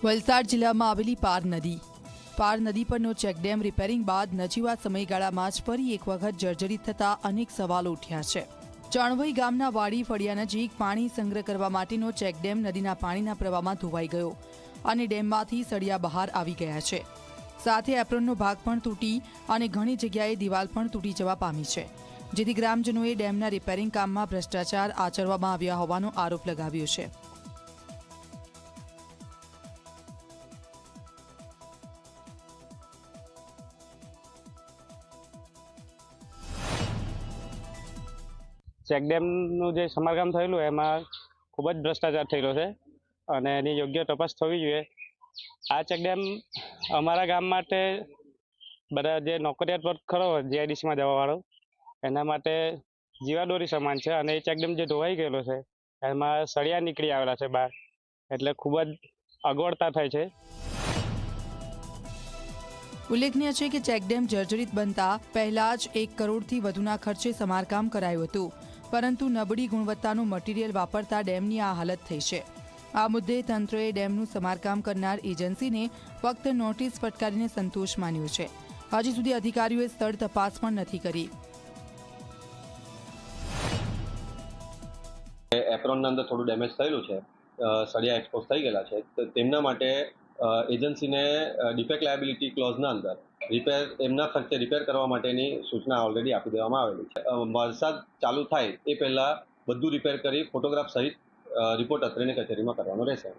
વલસાડ જિલ્લામાં આવેલી પાર નદી પરનો ચેકડેમ રિપેરિંગ બાદ નજીવા સમયગાળામાં જ ફરી એક વખત જર્જરિત થતા અનેક સવાલો ઉઠ્યા છે। ચાણવઈ ગામના વાડી ફળિયા નજીક પાણી સંગ્રહ કરવા માટેનો ચેકડેમ નદીના પાણીના પ્રવાહમાં ધોવાઈ ગયો અને ડેમમાંથી સળિયા બહાર આવી ગયા છે। સાથે એપ્રોનનો ભાગ પણ તૂટી અને ઘણી જગ્યાએ દિવાલ પણ તૂટી જવા પામી છે, જેથી ગ્રામજનોએ ડેમના રિપેરિંગ કામમાં ભ્રષ્ટાચાર આચરવામાં આવ્યા હોવાનો આરોપ લગાવ્યો છે। ચેકડેમનું જે સમારકામ થયેલું એમાં ખૂબ જ ભ્રષ્ટાચાર થયેલો છે અને એની યોગ્ય તપાસ થવી જોઈએ। આ ચેકડેમ અમારા ગામ માટે બધા જે નોકરિયાત વર્ગ ખરો જીઆઈડીસીમાં જવાવાળો એના માટે જીવાદોરી સમાન છે અને એ ચેકડેમ જે ધોવાઈ ગયેલો છે એમાં સળિયા નીકળી આવેલા છે બહાર, એટલે ખૂબ જ અગવડતા થાય છે। ઉલ્લેખનીય છે કે ચેકડેમ જર્જરિત બનતા પહેલા જ 1 કરોડથી વધુના ખર્ચે સમારકામ કરાયું હતું, પરંતુ નબળી ગુણવત્તાનું મટીરીયલ વાપરતા ડેમની આ હાલત થઈ છે। આ મુદ્દે તંત્રએ ડેમનું સમારકામ કરનાર એજન્સીને ફક્ત નોટિસ ફટકારીને સંતોષ માન્યો છે। હજી સુધી અધિકારીઓએ સ્થળ તપાસ પણ નથી કરી। એપ્રોનના અંદર થોડું ડેમેજ થયેલું છે, સળિયા એક્સપોઝ થઈ ગયેલા છે, તો તેમના માટે એજન્સીને ડિફેક્ટ લાયબિલિટી ક્લોઝના અંદર એમના ખર્ચે રિપેર કરવા માટેની સૂચના ઓલરેડી આપી દેવામાં આવેલી છે। વરસાદ ચાલુ થાય એ પહેલાં બધું રિપેર કરી ફોટોગ્રાફ સહિત રિપોર્ટ અત્રેની કચેરીમાં કરવાનો રહેશે।